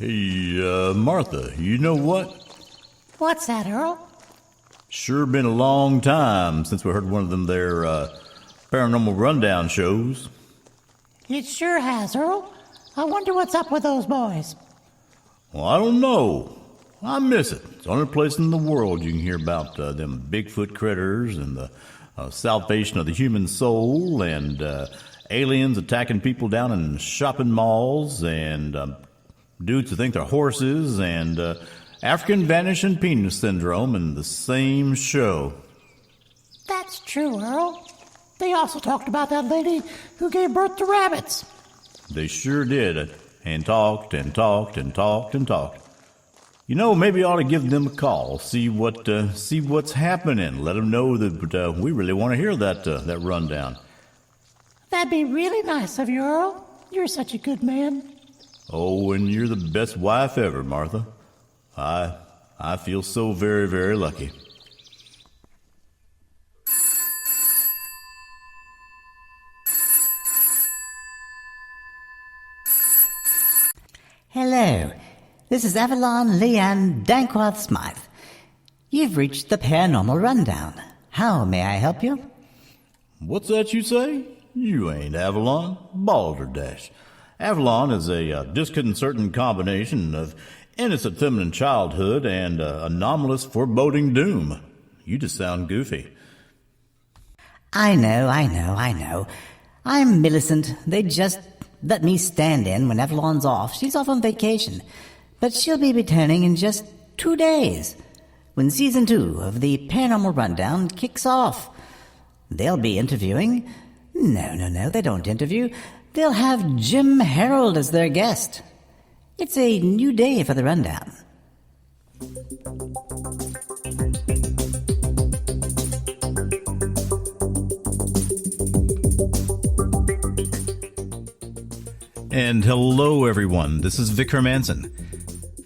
Hey, Martha, you know what? What's that, Earl? Sure been a long time since we heard one of them there Paranormal Rundown shows. It sure has, Earl. I wonder what's up with those boys. Well, I don't know. I miss it. It's the only place in the world you can hear about them Bigfoot critters and the salvation of the human soul and aliens attacking people down in shopping malls and dudes who think they're horses and African vanishing penis syndrome in the same show. That's true, Earl. They also talked about that lady who gave birth to rabbits. They sure did, and talked and talked and talked and talked. You know, maybe I ought to give them a call, see what's happening. Let them know that we really want to hear that rundown. That'd be really nice of you, Earl. You're such a good man. Oh, and you're the best wife ever, Martha. I feel so very, very lucky. Hello, this is Avalon Leanne Dankworth Smythe. You've reached the Paranormal Rundown. How may I help you? What's that you say? You ain't Avalon. Balderdash. Avalon is a disconcerting combination of innocent feminine childhood and anomalous foreboding doom. You just sound goofy. I know. I'm Millicent. They just let me stand in when Avalon's off. She's off on vacation. But she'll be returning in just 2 days, when Season 2 of the Paranormal Rundown kicks off. They'll be interviewing. No, they don't interview. They'll have Jim Harold as their guest. It's a new day for the Rundown. And hello, everyone. This is Vic Hermanson.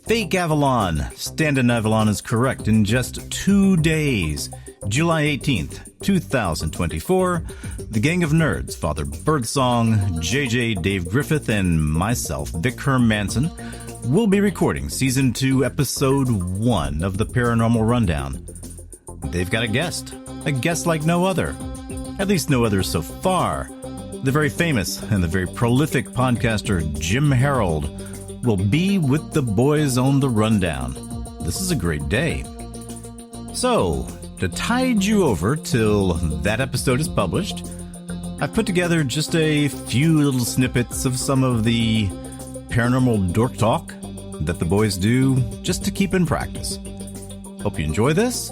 Fake Avalon. Stand-in Avalon is correct in just 2 days. July 18th, 2024. The gang of nerds, Father Birdsong, JJ, Dave Griffith, and myself, Vic Hermanson, will be recording Season 2, Episode 1 of the Paranormal Rundown. They've got a guest like no other. At least no other so far. The very famous and the very prolific podcaster Jim Harold will be with the boys on the Rundown. This is a great day. So, to tide you over till that episode is published, I've put together just a few little snippets of some of the paranormal dork talk that the boys do just to keep in practice. Hope you enjoy this.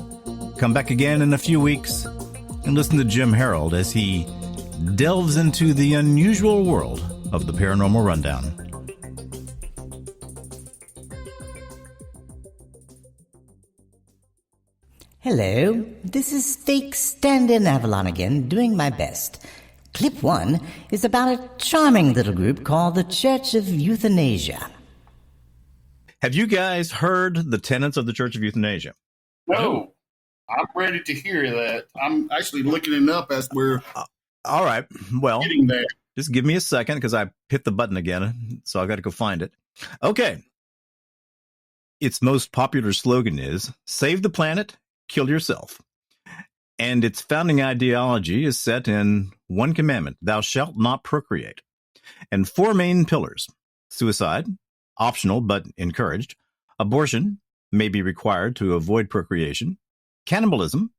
Come back again in a few weeks and listen to Jim Harold as he delves into the unusual world of the Paranormal Rundown. Hello, this is fake stand-in Avalon again, doing my best. Clip 1 is about a charming little group called the Church of Euthanasia. Have you guys heard the tenets of the Church of Euthanasia? No, I'm ready to hear that. I'm actually looking it up as we're all right. Well, getting there. Just give me a second because I hit the button again, so I've got to go find it. Okay. Its most popular slogan is, save the planet, kill yourself. And its founding ideology is set in one commandment, thou shalt not procreate. And 4 main pillars: suicide, optional but encouraged; abortion, may be required to avoid procreation; cannibalism,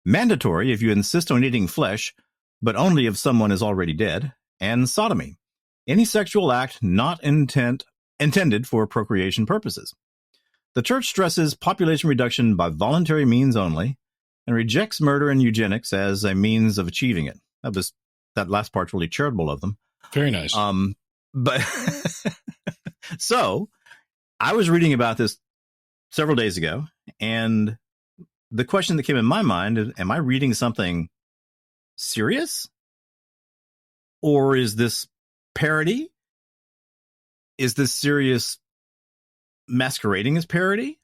mandatory if you insist on eating flesh, but only if someone is already dead; and sodomy, any sexual act not intended for procreation purposes. The church stresses population reduction by voluntary means only and rejects murder and eugenics as a means of achieving it. That last part's really charitable of them. Very nice. But so I was reading about this several days ago, and the question that came in my mind is, am I reading something serious? Or is this parody? Is this serious masquerading as parody?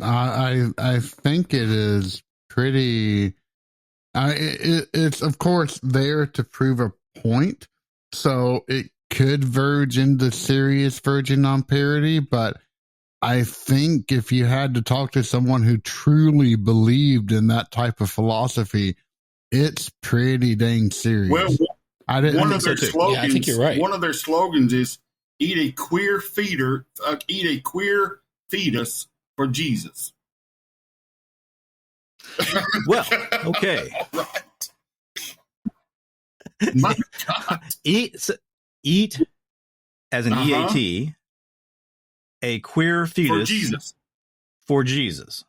I think it is pretty. It's of course there to prove a point, so it could verge into serious verging on parody, but I think if you had to talk to someone who truly believed in that type of philosophy, it's pretty dang serious. Well, I didn't one of their slogans. Yeah, I think you're right. One of their slogans is eat a queer fetus for Jesus. Well, okay. Right. My God. Eat as an EAT, a queer fetus for Jesus.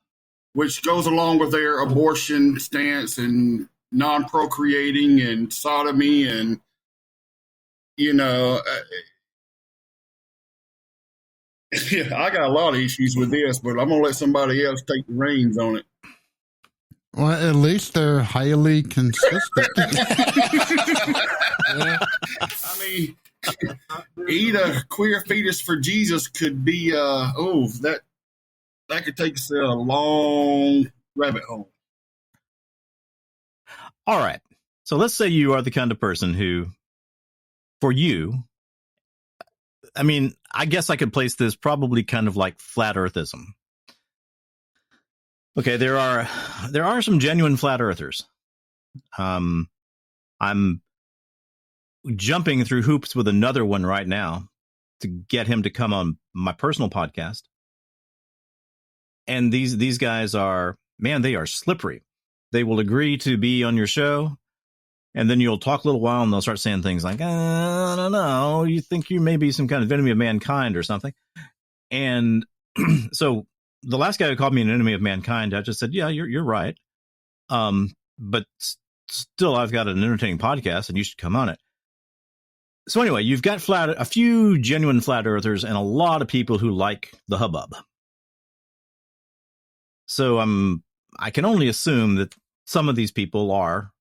Which goes along with their abortion stance and non-procreating and sodomy and, yeah, I got a lot of issues with this, but I'm going to let somebody else take the reins on it. Well, at least they're highly consistent. I mean, eat a queer fetus for Jesus could be, that could take us a long rabbit hole. All right. So let's say you are the kind of person who, for you, I mean, I guess I could place this probably kind of like flat earthism. Okay, there are some genuine flat earthers. I'm jumping through hoops with another one right now to get him to come on my personal podcast. And these guys are, man, they are slippery. They will agree to be on your show, and then you'll talk a little while and they'll start saying things like, I don't know, you think you may be some kind of enemy of mankind or something. And so the last guy who called me an enemy of mankind, I just said, yeah, you're right. But still, I've got an entertaining podcast and you should come on it. So anyway, you've got a few genuine flat earthers and a lot of people who like the hubbub. So I can only assume that some of these people are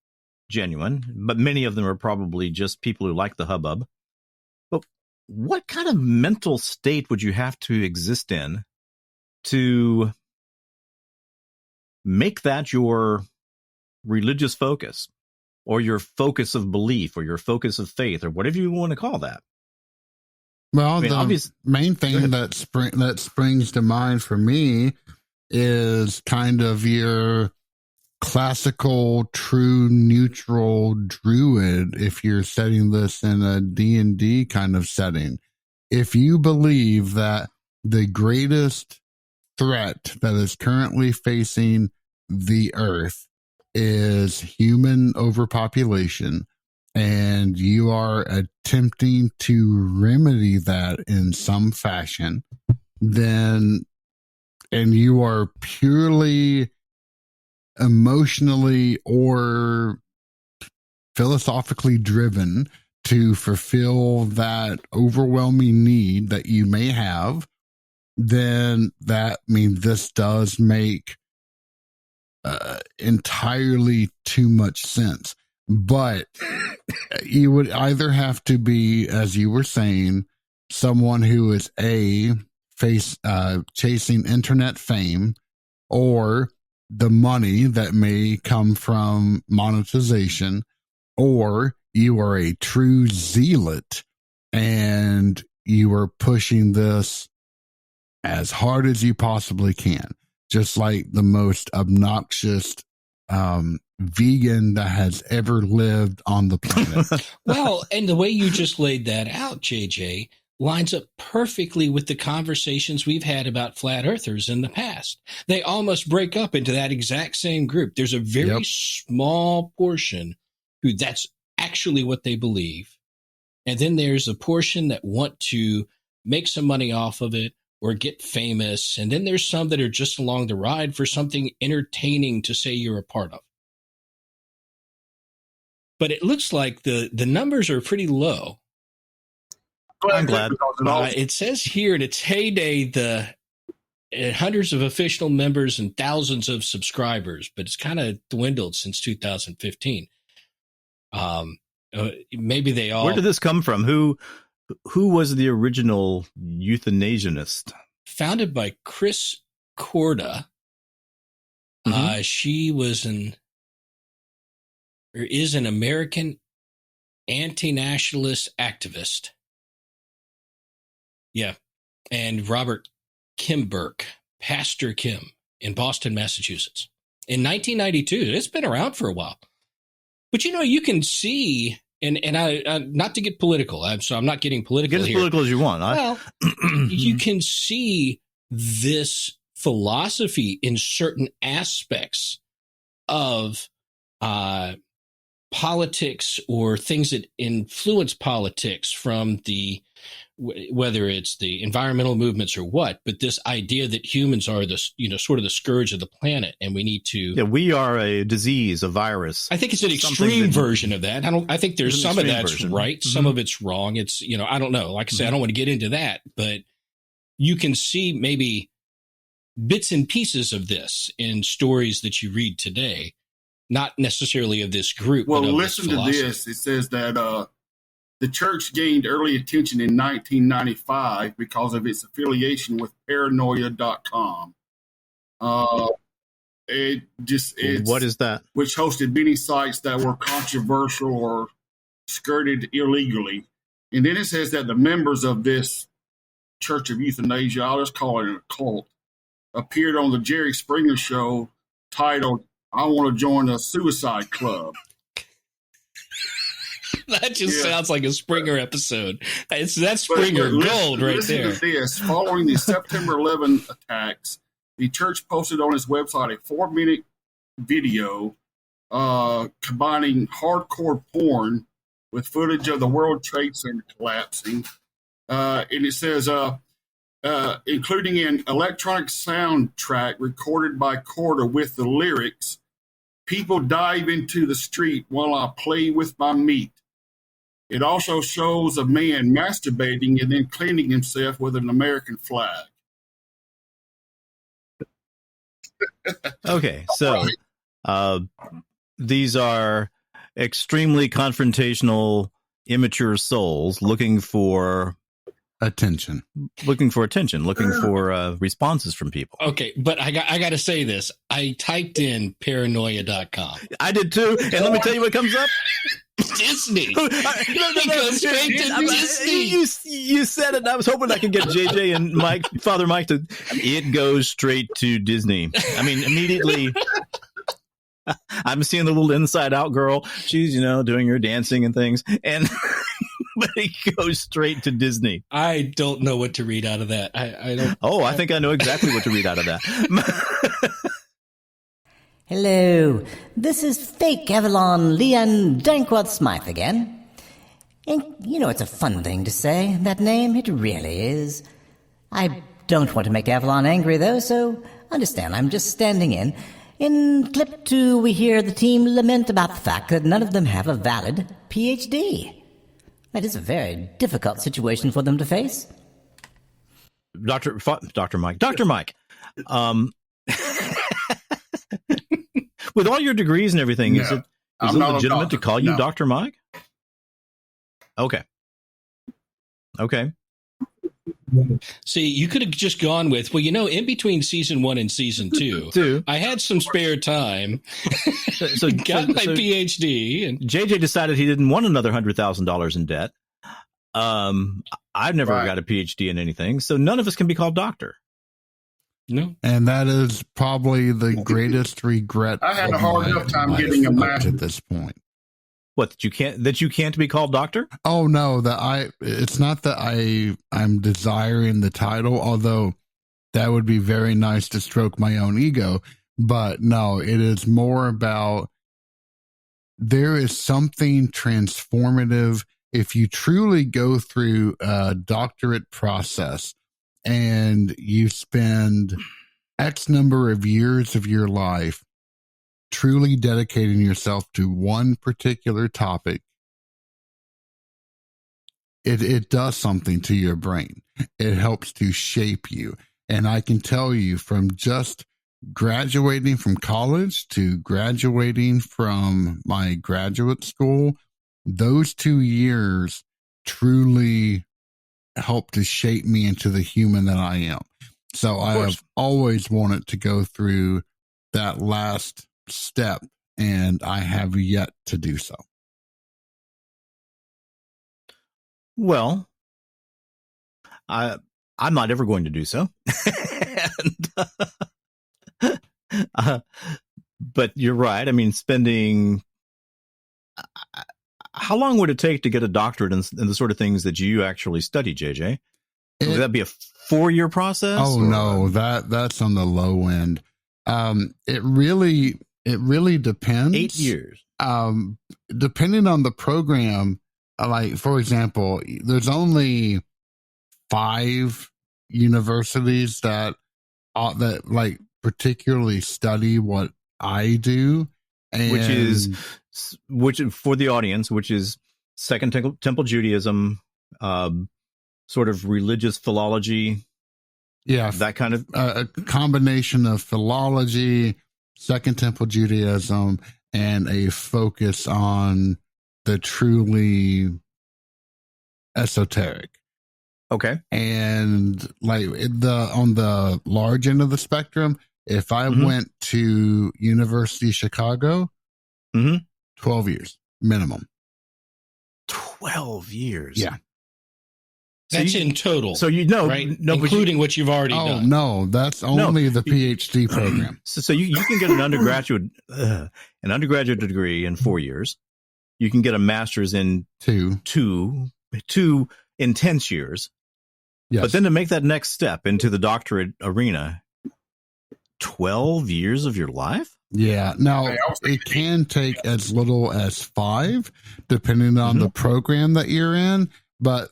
genuine, but many of them are probably just people who like the hubbub. But what kind of mental state would you have to exist in to make that your religious focus, or your focus of belief, or your focus of faith, or whatever you want to call that? Well, I mean, the main thing that springs to mind for me is kind of your classical, true, neutral druid. If you're setting this in a D&D kind of setting, if you believe that the greatest threat that is currently facing the earth is human overpopulation, and you are attempting to remedy that in some fashion, then, and you are purely emotionally or philosophically driven to fulfill that overwhelming need that you may have, then this does make entirely too much sense. But you would either have to be, as you were saying, someone who is chasing internet fame, or the money that may come from monetization, or you are a true zealot and you are pushing this as hard as you possibly can, just like the most obnoxious vegan that has ever lived on the planet. Well, and the way you just laid that out, JJ, lines up perfectly with the conversations we've had about flat earthers in the past. They almost break up into that exact same group. There's a very small portion who that's actually what they believe. And then there's a portion that want to make some money off of it or get famous. And then there's some that are just along the ride for something entertaining to say you're a part of. But it looks like the numbers are pretty low. I'm glad. It says here in its heyday, the hundreds of official members and thousands of subscribers, but it's kind of dwindled since 2015. Maybe they all. Where did this come from? Who was the original euthanasianist? Founded by Chris Corda. She is an American anti-nationalist activist. Yeah. And Robert Kimberk, Pastor Kim in Boston, Massachusetts. In 1992, it's been around for a while. But, you can see, and I not to get political, so I'm not getting political here. Get as here. political as you want. Well, you can see this philosophy in certain aspects of politics or things that influence politics from whether it's the environmental movements or what, but this idea that humans are sort of the scourge of the planet, and we need to. Yeah, we are a disease, a virus. I think it's an extreme version of that. I think there's some of that's version. Right, mm-hmm. Some of it's wrong. It's I don't know. Like I say, I don't want to get into that, but you can see maybe bits and pieces of this in stories that you read today, not necessarily of this group. Well, but of listen this to this. It says that the church gained early attention in 1995 because of its affiliation with Paranoia.com. What is that? Which hosted many sites that were controversial or skirted illegally. And then it says that the members of this Church of Euthanasia, I'll just call it a cult, appeared on the Jerry Springer show titled, "I Want to Join a Suicide Club." That just sounds like a Springer episode. That's Springer gold right there. Listen to this. Following the September 11 attacks, the church posted on its website a 4-minute video combining hardcore porn with footage of the World Trade Center collapsing. And it says, including an electronic soundtrack recorded by Corda with the lyrics, "People dive into the street while I play with my meat." It also shows a man masturbating and then cleaning himself with an American flag. Okay, so these are extremely confrontational, immature souls looking for attention, looking for responses from people. Okay, but I got to say this. I typed in paranoia.com. I did too, and let me tell you what comes up. Disney. No. Goes straight to Disney. You said it, and I was hoping I could get JJ and Father Mike to. It goes straight to Disney. I mean, immediately. I'm seeing the little Inside Out girl. She's, doing her dancing and things, and but it goes straight to Disney. I don't know what to read out of that. I don't. Oh, I think I know exactly what to read out of that. Hello, this is fake Avalon Leon Dankworth Smythe again. And it's a fun thing to say, that name, it really is. I don't want to make Avalon angry though, so understand I'm just standing in. In clip 2, we hear the team lament about the fact that none of them have a valid PhD. That is a very difficult situation for them to face. Dr. Mike, with all your degrees and everything, is it legitimate to call you Dr. Mike? Okay. See, you could have just gone with, in between season 1 and season 2, I had some spare time. So got my PhD. And JJ decided he didn't want another $100,000 in debt. I've never got a PhD in anything, so none of us can be called doctor. No. And that is probably the greatest regret. I had a hard enough time getting a match at this point. What, that you can't be called doctor? Oh no, it's not that I'm desiring the title, although that would be very nice to stroke my own ego. But no, it is more about there is something transformative if you truly go through a doctorate process and you spend X number of years of your life truly dedicating yourself to one particular topic. It does something to your brain. It helps to shape you. And I can tell you, from just graduating from college to graduating from my graduate school, those 2 years truly helped to shape me into the human that I am. So I have always wanted to go through that last step, and I have yet to do so. Well, I'm not ever going to do so. But you're right. I mean, how long would it take to get a doctorate in the sort of things that you actually study, JJ? Would that be a 4-year process? Oh, no, that's on the low end. It really depends. 8 years. Depending on the program, like, for example, there's only 5 universities that like particularly study what I do, and which for the audience, which is Second Temple Judaism, sort of religious philology. Yeah, that kind of a combination of philology, Second Temple Judaism, and a focus on the truly esoteric. Okay. And like on the large end of the spectrum, if I went to University of Chicago, 12 years minimum. 12 years. Yeah. That's in total. So right? Including what you've already done. Oh, no, that's only the PhD program. So you can get an undergraduate degree in 4 years. You can get a master's in two intense years. Yes. But then to make that next step into the doctorate arena, 12 years of your life? Yeah. Now, it can take as little as 5, depending on the program that you're in, but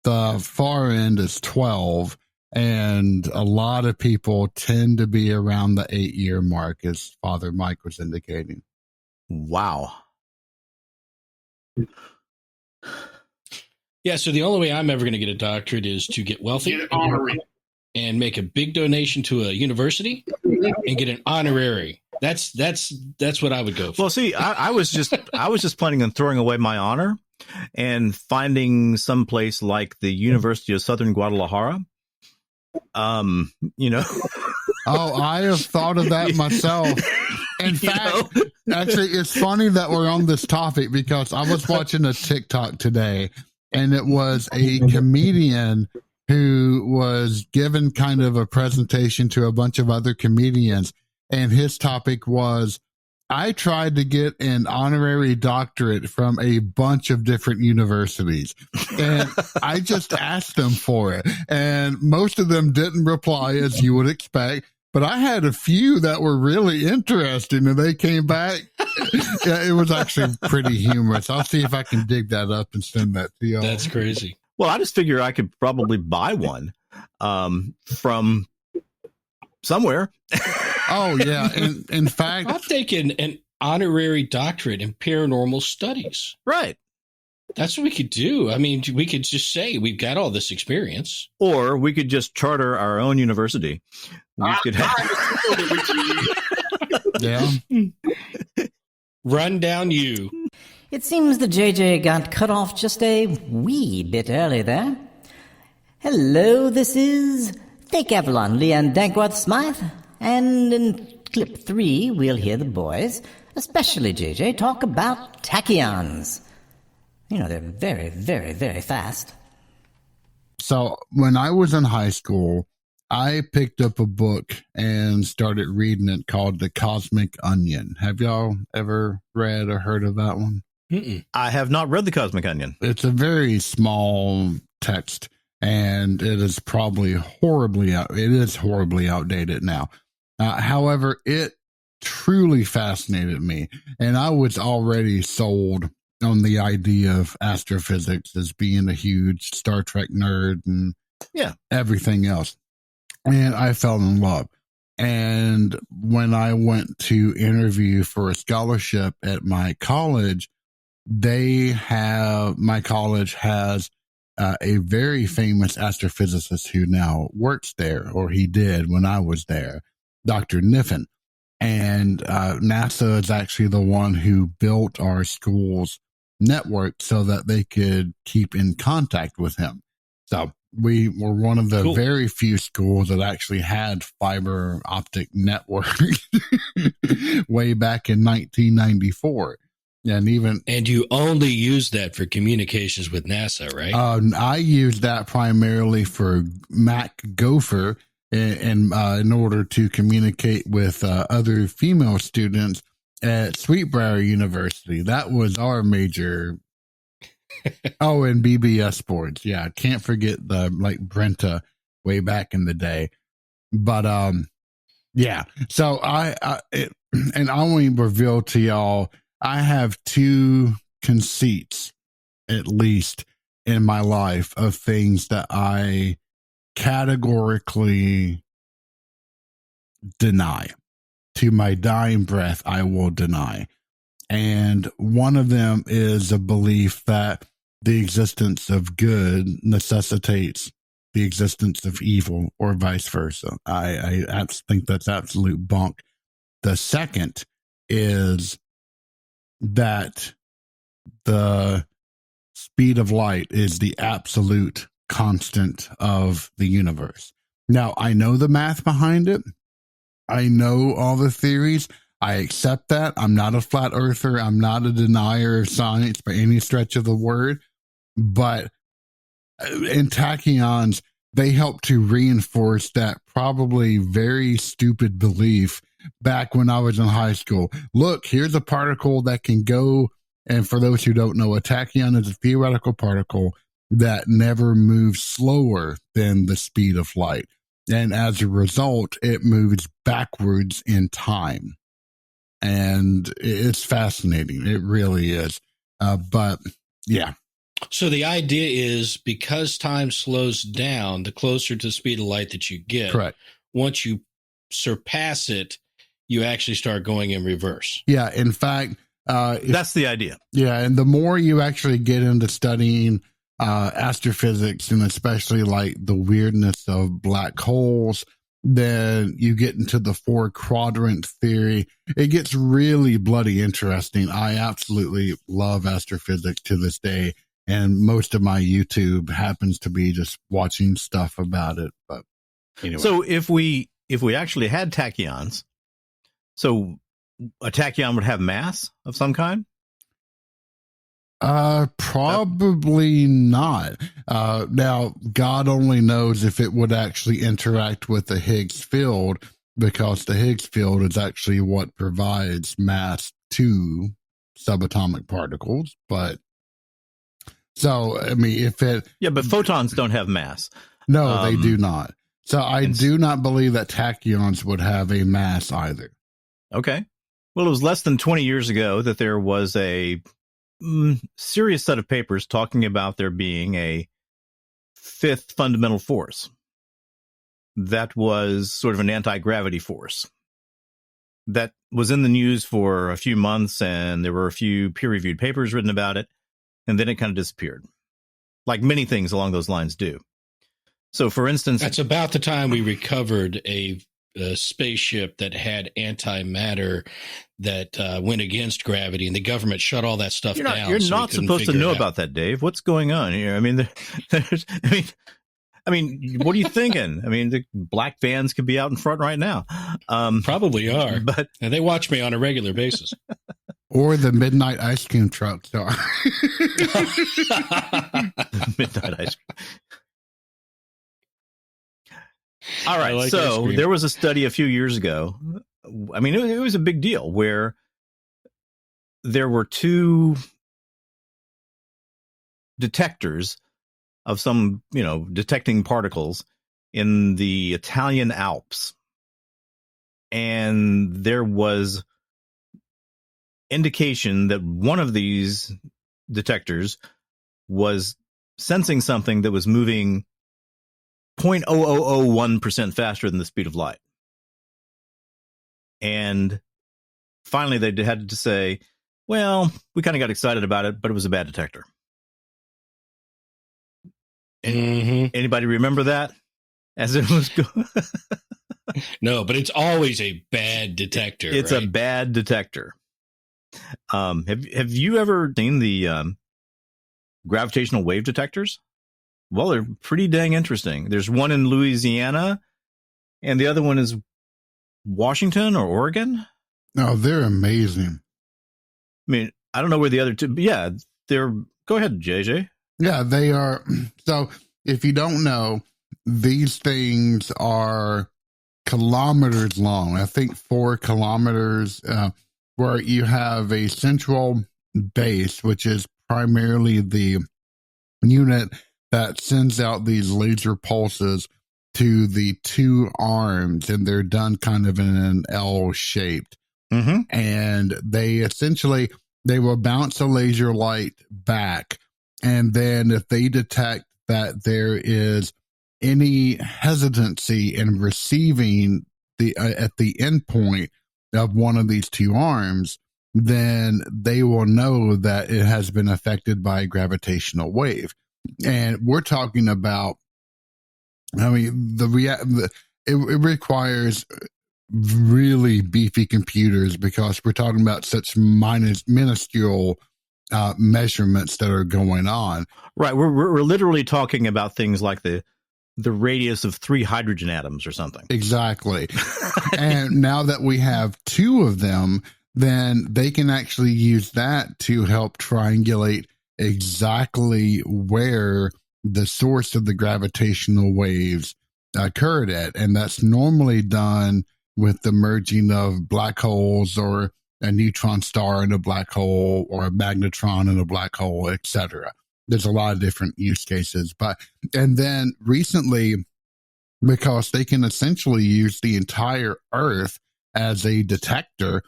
the far end is 12, and a lot of people tend to be around the 8-year mark, as Father Mike was indicating. Wow. Yeah, so the only way I'm ever going to get a doctorate is to get wealthy and make a big donation to a university and get an honorary. That's what I would go for. Well, see, I was just planning on throwing away my honor and finding some place like the University of Southern Guadalajara. Oh, I have thought of that myself. In fact, actually, it's funny that we're on this topic because I was watching a TikTok today, and it was a comedian who was given kind of a presentation to a bunch of other comedians, and his topic was, I tried to get an honorary doctorate from a bunch of different universities, and I just asked them for it, and most of them didn't reply, as you would expect. But I had a few that were really interesting, and they came back. Yeah, it was actually pretty humorous. I'll see if I can dig that up and send that to y'all. That's crazy. Well, I just figure I could probably buy one from somewhere. Oh, yeah. In fact, I'm taking an honorary doctorate in paranormal studies. Right. That's what we could do. I mean, we could just say we've got all this experience. Or we could just charter our own university. We could yeah. Rundown you. It seems the JJ got cut off just a wee bit early there. Hello, this is Fake Avalon, Leanne Dankworth Smythe, and in clip 3, we'll hear the boys, especially JJ, talk about tachyons. You know, they're very, very, very fast. So when I was in high school, I picked up a book and started reading it called The Cosmic Onion. Have y'all ever read or heard of that one? Mm-mm. I have not read The Cosmic Onion. It's a very small text, and it is probably horribly outdated now. However, it truly fascinated me, and I was already sold on the idea of astrophysics as being a huge Star Trek nerd and everything else. And I fell in love. And when I went to interview for a scholarship at my college, my college has a very famous astrophysicist who now works there, or he did when I was there, Dr. Niffen. And NASA is actually the one who built our school's network so that they could keep in contact with him. So we were one of the very few schools that actually had fiber optic network way back in 1994. And you only use that for communications with NASA, right? I use that primarily for Mac Gopher and in order to communicate with other female students at Sweetbriar University. That was our major. Oh, and BBS boards. Yeah, can't forget the Brenta way back in the day. But yeah. So and I want to reveal to y'all, I have 2 conceits, at least, in my life of things that I categorically deny. To my dying breath, I will deny. And one of them is a belief that the existence of good necessitates the existence of evil, or vice versa. I think that's absolute bunk. The second is that the speed of light is the absolute constant of the universe. Now, I know the math behind it. I know all the theories. I accept that. I'm not a flat earther. I'm not a denier of science by any stretch of the word. But in tachyons, they help to reinforce that probably very stupid belief back when I was in high school. Look, here's a particle that can go, and for those who don't know, a tachyon is a theoretical particle that never moves slower than the speed of light. And as a result, it moves backwards in time. And it's fascinating. It really is. But yeah. So the idea is because time slows down, the closer to the speed of light that you get, correct. Once you surpass it, you actually start going in reverse. Yeah. In fact, that's the idea. Yeah. And the more you actually get into studying astrophysics, and especially the weirdness of black holes, then you get into the 4-quadrant theory. It gets really bloody interesting. I absolutely love astrophysics to this day. And most of my YouTube happens to be just watching stuff about it. But anyway. So if we actually had tachyons, so a tachyon would have mass of some kind? Probably not. Now, God only knows if it would actually interact with the Higgs field, because the Higgs field is actually what provides mass to subatomic particles. But so, I mean, if it... Yeah, but photons don't have mass. No, they do not. So I do not believe that tachyons would have a mass either. Okay. Well, it was less than 20 years ago that there was a serious set of papers talking about there being a 5th fundamental force that was sort of an anti-gravity force that was in the news for a few months, and there were a few peer-reviewed papers written about it, and then it kind of disappeared, like many things along those lines do. So, for instance... That's about the time we recovered a spaceship that had antimatter that went against gravity, and the government shut all that stuff down. You're not supposed to know about that, Dave. What's going on here? I mean, what are you thinking? I mean, the black vans could be out in front right now. Probably are, but and they watch me on a regular basis. Or the midnight ice cream truck. So. Midnight ice cream. All right, so there was a study a few years ago. I mean, it was a big deal where there were 2 detectors of some, detecting particles in the Italian Alps. And there was indication that one of these detectors was sensing something that was moving 0.0001% faster than the speed of light. And finally they had to say, well, we kind of got excited about it, but it was a bad detector. Anybody remember that? As it was going? No, but it's always a bad detector. It's a bad detector. Have you ever seen the gravitational wave detectors? Well, they're pretty dang interesting. There's one in Louisiana, and the other one is Washington or Oregon. Oh, they're amazing. I mean, I don't know where the other two, but yeah, they're, go ahead, JJ. Yeah, they are. So if you don't know, these things are kilometers long. I think 4 kilometers, where you have a central base, which is primarily the unit that sends out these laser pulses to the 2 arms, and they're done kind of in an L shaped. Mm-hmm. And they will bounce a laser light back. And then if they detect that there is any hesitancy in receiving at the end point of one of these 2 arms, then they will know that it has been affected by a gravitational wave. And we're talking about, I mean, it requires really beefy computers, because we're talking about such minuscule measurements that are going on. Right. We're literally talking about things like the radius of 3 hydrogen atoms or something. Exactly. And now that we have 2 of them, then they can actually use that to help triangulate exactly where the source of the gravitational waves occurred at. And that's normally done with the merging of black holes, or a neutron star in a black hole, or a magnetron in a black hole, etc. There's a lot of different use cases. And then recently, because they can essentially use the entire Earth as a detector,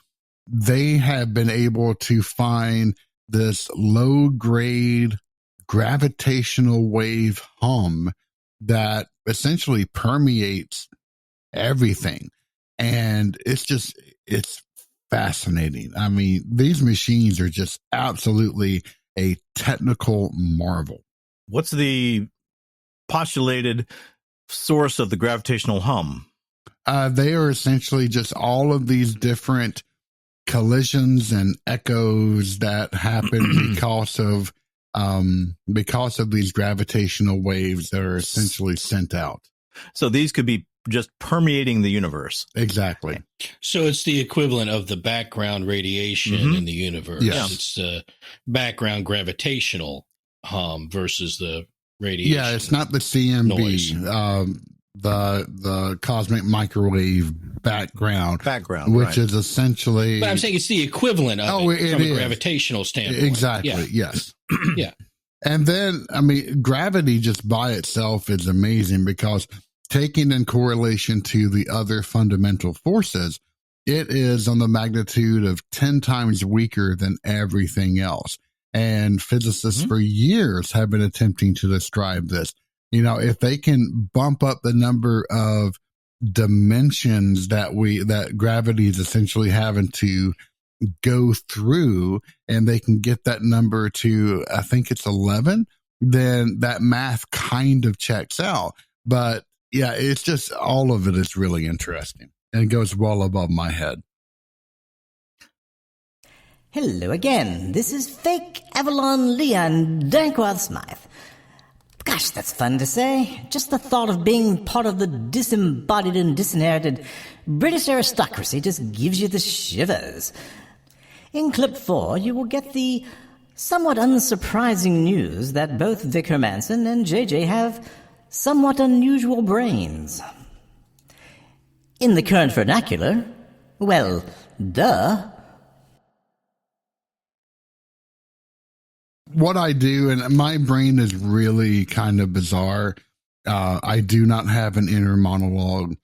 they have been able to find this low-grade gravitational wave hum that essentially permeates everything. And it's fascinating. I mean, these machines are just absolutely a technical marvel. What's the postulated source of the gravitational hum? They are essentially just all of these different collisions and echoes that happen because of these gravitational waves that are essentially sent out. So these could be just permeating the universe. Exactly. So it's the equivalent of the background radiation in the universe. Yes. It's the background gravitational hum versus the radiation. Yeah, it's not the CMB, the cosmic microwave background, which is essentially. But I'm saying it's the equivalent of from a gravitational standpoint. Exactly. Yeah. Yes. Yeah. And then, I mean, gravity just by itself is amazing, because taking in correlation to the other fundamental forces, it is on the magnitude of 10 times weaker than everything else. And physicists for years have been attempting to describe this. You know, if they can bump up the number of dimensions that gravity is essentially having to go through, and they can get that number to, I think it's 11, then that math kind of checks out. But yeah, it's just, all of it is really interesting, and it goes well above my head. Hello again. This is fake Avalon Leon Dankworth Smythe. Gosh, that's fun to say. Just the thought of being part of the disembodied and disinherited British aristocracy just gives you the shivers. In clip 4, you will get the somewhat unsurprising news that both Vic Hermanson and JJ have somewhat unusual brains. In the current vernacular, well, duh. What I do, and my brain is really kind of bizarre. I do not have an inner monologue.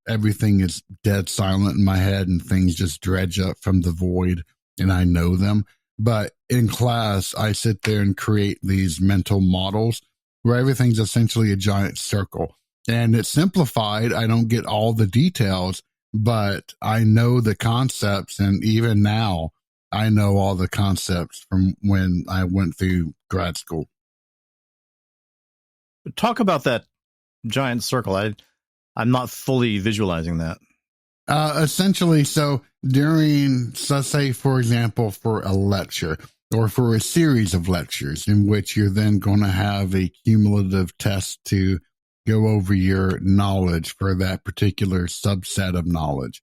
Everything is dead silent in my head, and things just dredge up from the void, and I know them. But in class, I sit there and create these mental models where everything's essentially a giant circle. And it's simplified. I don't get all the details, but I know the concepts. And even now, I know all the concepts from when I went through grad school. Talk about that giant circle. I'm not fully visualizing that. Essentially, so during, let's say, for example, for a lecture or for a series of lectures in which you're then going to have a cumulative test to go over your knowledge for that particular subset of knowledge,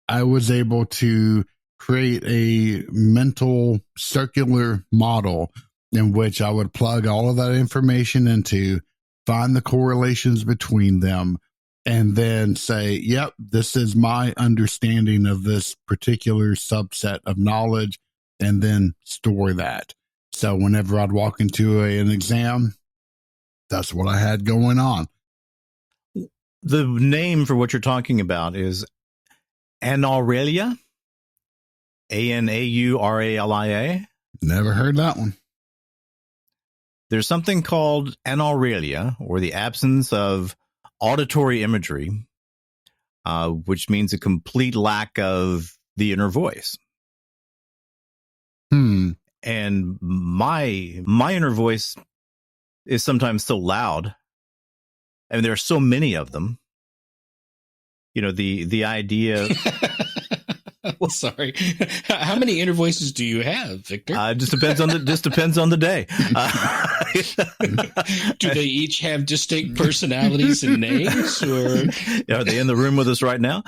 I was able to create a mental circular model in which I would plug all of that information into, find the correlations between them, and then say, yep, this is my understanding of this particular subset of knowledge, and then store that. So whenever I'd walk into an exam, that's what I had going on. The name for what you're talking about is Anauralia? Anauralia? Never heard that one. There's something called anauralia, or the absence of auditory imagery, which means a complete lack of the inner voice. And my inner voice is sometimes so loud. I mean, there are so many of them. You know, the idea. Well, sorry. How many inner voices do you have, Victor? Just depends on the day. Do they each have distinct personalities and names, or are they in the room with us right now?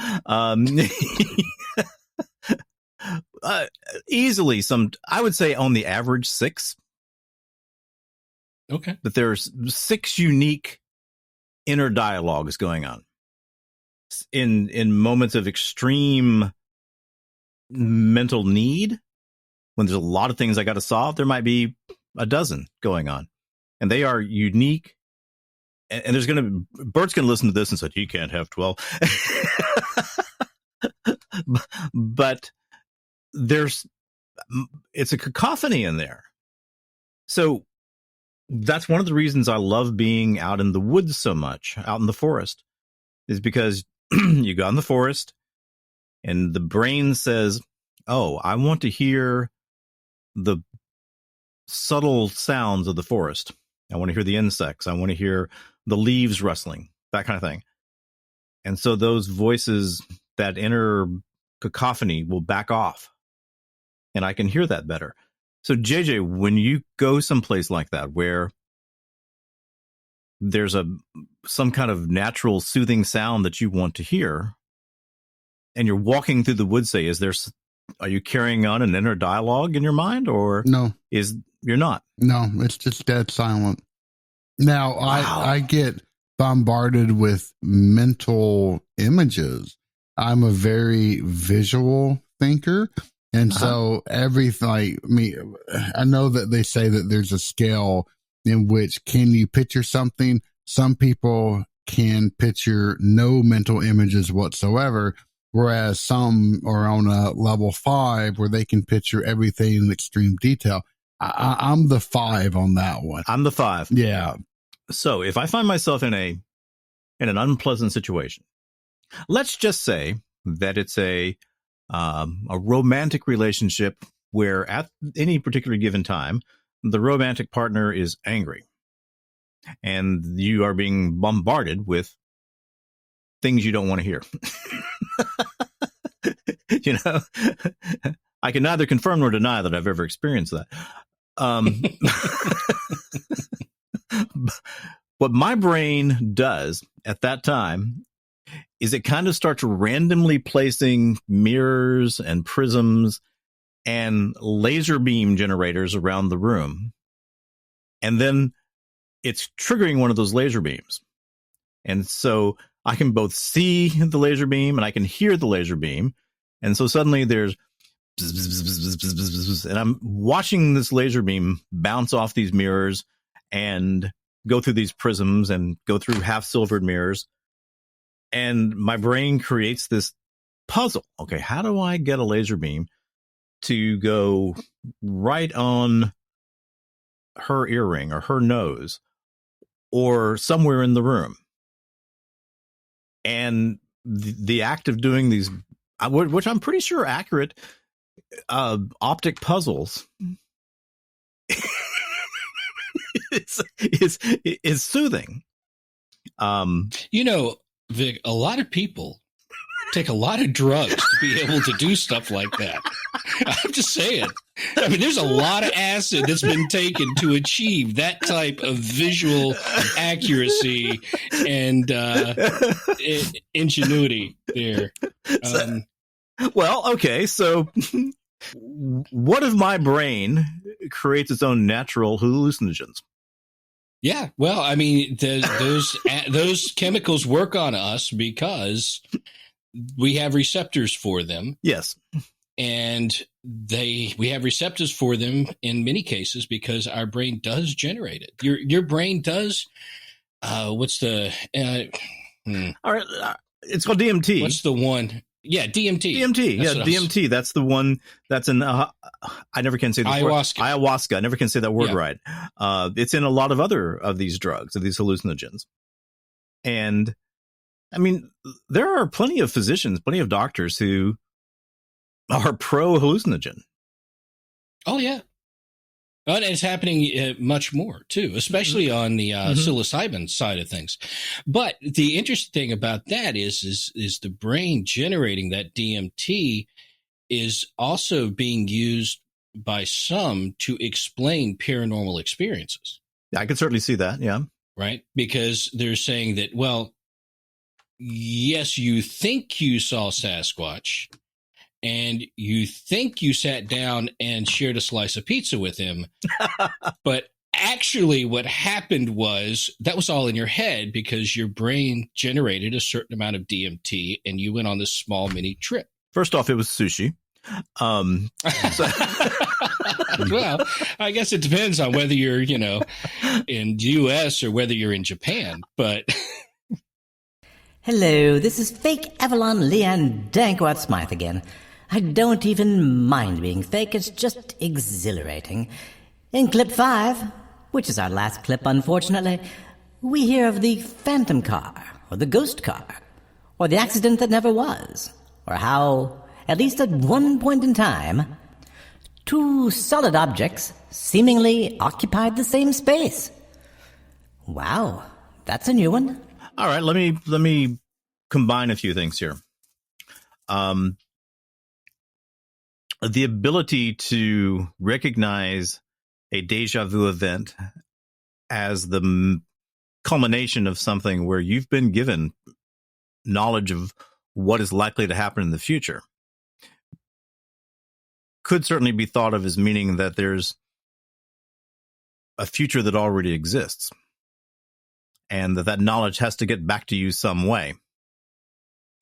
Easily, I would say on the average 6. Okay, but there's 6 unique inner dialogues going on in moments of extreme mental need. When there's a lot of things I got to solve, there might be a dozen going on, and they are unique. And there's Bert's going to listen to this and say, he can't have 12. But it's a cacophony in there. So that's one of the reasons I love being out in the woods so much, out in the forest, is because you go in the forest and the brain says, oh, I want to hear the subtle sounds of the forest. I want to hear the insects. I want to hear the leaves rustling, that kind of thing. And so those voices, that inner cacophony, will back off, and I can hear that better. So JJ, when you go someplace like that where there's some kind of natural soothing sound that you want to hear, and you're walking through the woods, say, are you carrying on an inner dialogue in your mind, or no? You're not? No, it's just dead silent. Now, wow. I get bombarded with mental images. I'm a very visual thinker. And so everything, I know that they say that there's a scale in which, can you picture something? Some people can picture no mental images whatsoever, whereas some are on a level 5 where they can picture everything in extreme detail. I'm the 5 on that one. I'm the 5. Yeah. So if I find myself in an unpleasant situation, let's just say that it's a romantic relationship where at any particular given time, the romantic partner is angry and you are being bombarded with things you don't want to hear. You know, I can neither confirm nor deny that I've ever experienced that. What my brain does at that time is it kind of starts randomly placing mirrors and prisms and laser beam generators around the room. And then it's triggering one of those laser beams. And so I can both see the laser beam and I can hear the laser beam. And so suddenly there's bzz, bzz, bzz, bzz, bzz, bzz, and I'm watching this laser beam bounce off these mirrors and go through these prisms and go through half silvered mirrors. And my brain creates this puzzle. Okay, how do I get a laser beam to go right on her earring or her nose or somewhere in the room? And the act of doing these, which I'm pretty sure are accurate, optic puzzles is soothing. You know, Vic, a lot of people take a lot of drugs to be able to do stuff like that. I'm just saying. I mean, there's a lot of acid that's been taken to achieve that type of visual accuracy and ingenuity there. Well, okay, so what if my brain creates its own natural hallucinogens? Yeah, well, I mean, those chemicals work on us because we have receptors for them. Yes. And we have receptors for them in many cases because our brain does generate it. Your brain does. What's the? All right, it's called DMT. What's the one? Yeah, DMT. DMT. Yeah, DMT. That's the one that's in. I never can say the ayahuasca. Word. Ayahuasca. I never can say that word right. It's in a lot of other of these drugs, of these hallucinogens. And I mean, there are plenty of physicians, plenty of doctors who are pro hallucinogen. Oh yeah, and it's happening much more too, especially on the psilocybin side of things. But the interesting thing about that is the brain generating that DMT is also being used by some to explain paranormal experiences. Yeah, I can certainly see that. Yeah, right, because they're saying that, well, yes, you think you saw Sasquatch. And you think you sat down and shared a slice of pizza with him. But actually what happened was that was all in your head because your brain generated a certain amount of DMT and you went on this small mini trip. First off, it was sushi. Well, I guess it depends on whether you're, in the U.S. or whether you're in Japan. But hello, this is fake Avalon Leanne Dankwart Smythe again. I don't even mind being fake, it's just exhilarating. In clip 5, which is our last clip unfortunately, we hear of the phantom car, or the ghost car, or the accident that never was, or how, at least at one point in time, two solid objects seemingly occupied the same space. Wow, that's a new one. All right, let me combine a few things here. The ability to recognize a deja vu event as the culmination of something where you've been given knowledge of what is likely to happen in the future could certainly be thought of as meaning that there's a future that already exists and that knowledge has to get back to you some way.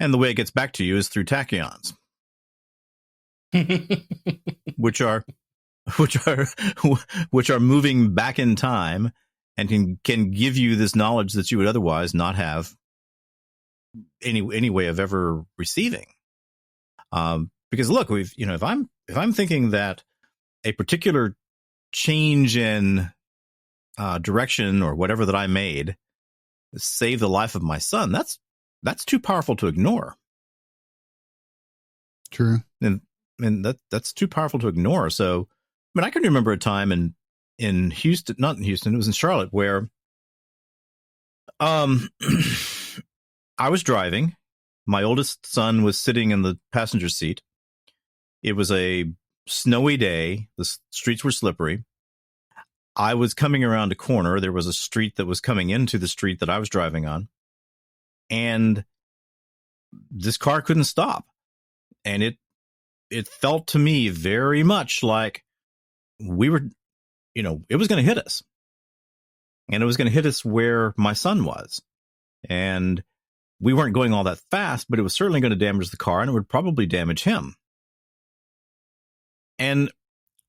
And the way it gets back to you is through tachyons. which are moving back in time and can give you this knowledge that you would otherwise not have any way of ever receiving. Because look, if I'm thinking that a particular change in direction or whatever that I made saved the life of my son, that's too powerful to ignore. True. And that's too powerful to ignore. So, I mean, I can remember a time in Houston, not in Houston, it was in Charlotte, where I was driving. My oldest son was sitting in the passenger seat. It was a snowy day. The streets were slippery. I was coming around a corner. There was a street that was coming into the street that I was driving on. And this car couldn't stop. And it felt to me very much like we were, it was going to hit us. And it was going to hit us where my son was. And we weren't going all that fast, but it was certainly going to damage the car and it would probably damage him. And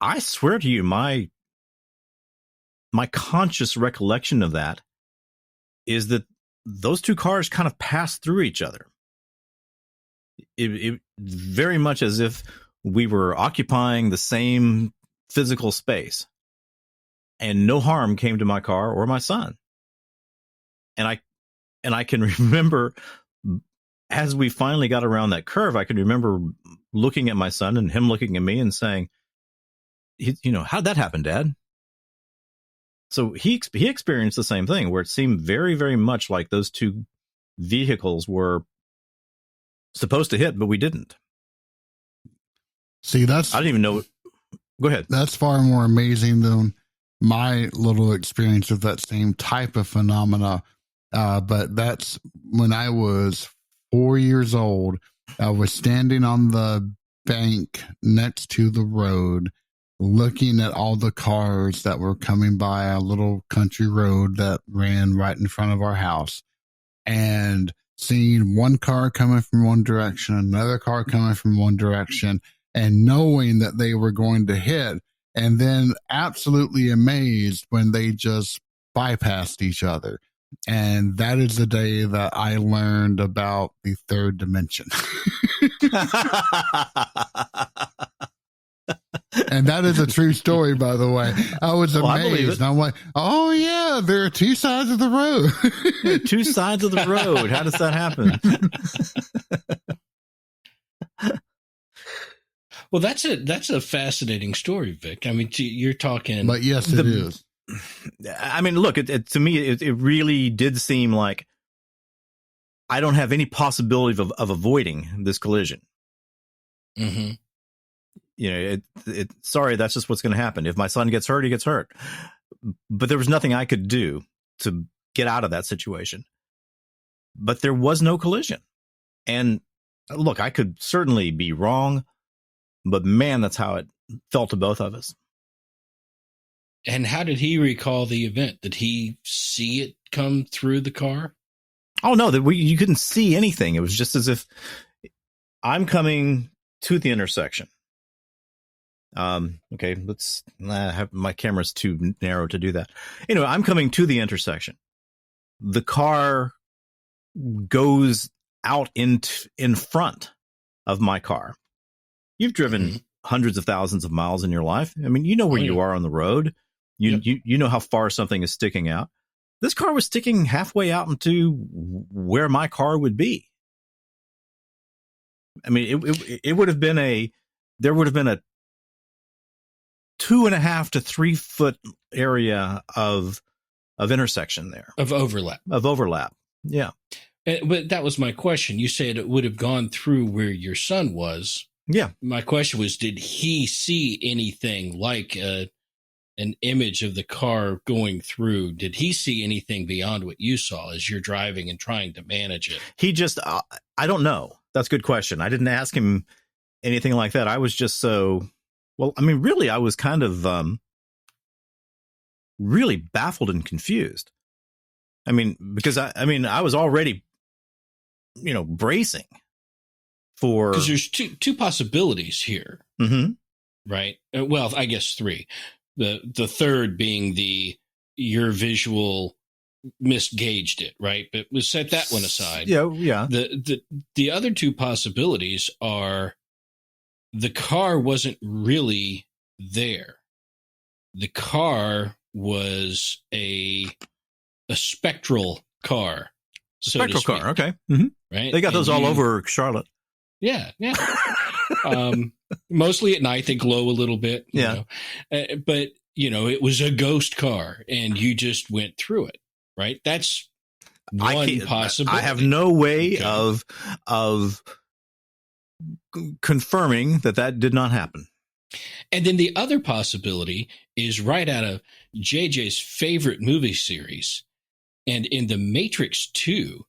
I swear to you, my conscious recollection of that is that those two cars kind of passed through each other. It very much as if we were occupying the same physical space and no harm came to my car or my son. And I can remember as we finally got around that curve, I can remember looking at my son and him looking at me and saying, how'd that happen, Dad? So he experienced the same thing where it seemed very, very much like those two vehicles were supposed to hit, but we didn't. See, I didn't even know. Go ahead. That's far more amazing than my little experience of that same type of phenomena. But that's when I was 4 years old. I was standing on the bank next to the road, looking at all the cars that were coming by a little country road that ran right in front of our house, and seeing one car coming from one direction, another car coming from one direction, and knowing that they were going to hit, and then absolutely amazed when they just bypassed each other. And that is the day that I learned about the third dimension. And that is a true story, by the way. I was amazed. I'm like, oh, yeah, there are two sides of the road. Two sides of the road. How does that happen? Well, that's a fascinating story, Vic. I mean, you're talking. But yes, it is. I mean, look, to me, it really did seem like I don't have any possibility of avoiding this collision. Mm-hmm. You know, sorry, that's just what's going to happen. If my son gets hurt, he gets hurt. But there was nothing I could do to get out of that situation. But there was no collision. And look, I could certainly be wrong, but man, that's how it felt to both of us. And how did he recall the event? Did he see it come through the car? Oh, no, you couldn't see anything. It was just as if I'm coming to the intersection. Okay, let's have my camera's too narrow to do that. Anyway, I'm coming to the intersection. The car goes out in front of my car. You've driven hundreds of thousands of miles in your life. I mean, you know where you are on the road. You know how far something is sticking out. This car was sticking halfway out into where my car would be. I mean, it would have been there would have been a 2.5 to 3 foot area of intersection there. Of overlap. Yeah. But that was my question. You said it would have gone through where your son was. Yeah. My question was, did he see anything like an image of the car going through? Did he see anything beyond what you saw as you're driving and trying to manage it? He just, I don't know. That's a good question. I didn't ask him anything like that. I was just really, I was kind of really baffled and confused. I mean, because I was already, bracing for. Because there's two possibilities here. Mm-hmm. Right? Well, I guess 3. The third being your visual misgauged it, right? But we'll set that one aside. Yeah. The other 2 possibilities are the car wasn't really there. The car was a spectral car. Spectral car, okay. Mm-hmm. Right? They got those all over Charlotte. Yeah. Mostly at night, they glow a little bit. Yeah. But, it was a ghost car and you just went through it, right? That's one possibility. I have no way of confirming that did not happen. And then the other possibility is right out of JJ's favorite movie series. And in The Matrix 2.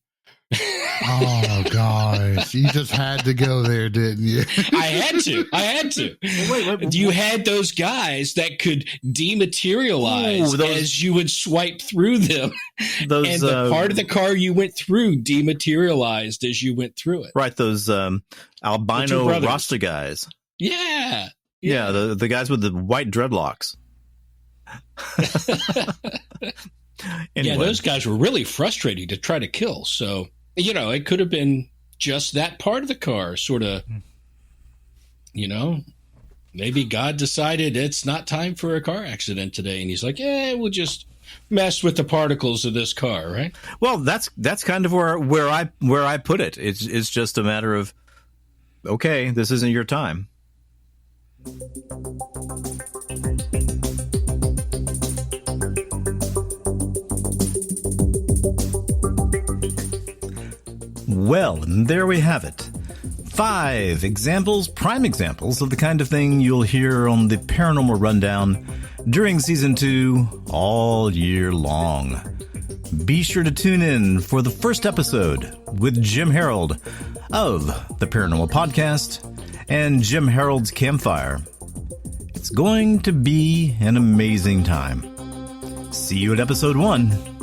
Oh, gosh. You just had to go there, didn't you? I had to. Wait. You had those guys that could dematerialize as you would swipe through them. And the part of the car you went through dematerialized as you went through it. Right, those albino Rasta guys. Yeah. Yeah, the guys with the white dreadlocks. Anyway. Yeah, those guys were really frustrating to try to kill. So, it could have been just that part of the car, sort of, maybe God decided it's not time for a car accident today. And he's like, we'll just mess with the particles of this car, right? Well, that's kind of where I put it. It's just a matter of, okay, this isn't your time. Well, and there we have it. 5 prime examples of the kind of thing you'll hear on the Paranormal Rundown during Season 2 all year long. Be sure to tune in for the first episode with Jim Harold of the Paranormal Podcast and Jim Harold's Campfire. It's going to be an amazing time. See you at episode 1.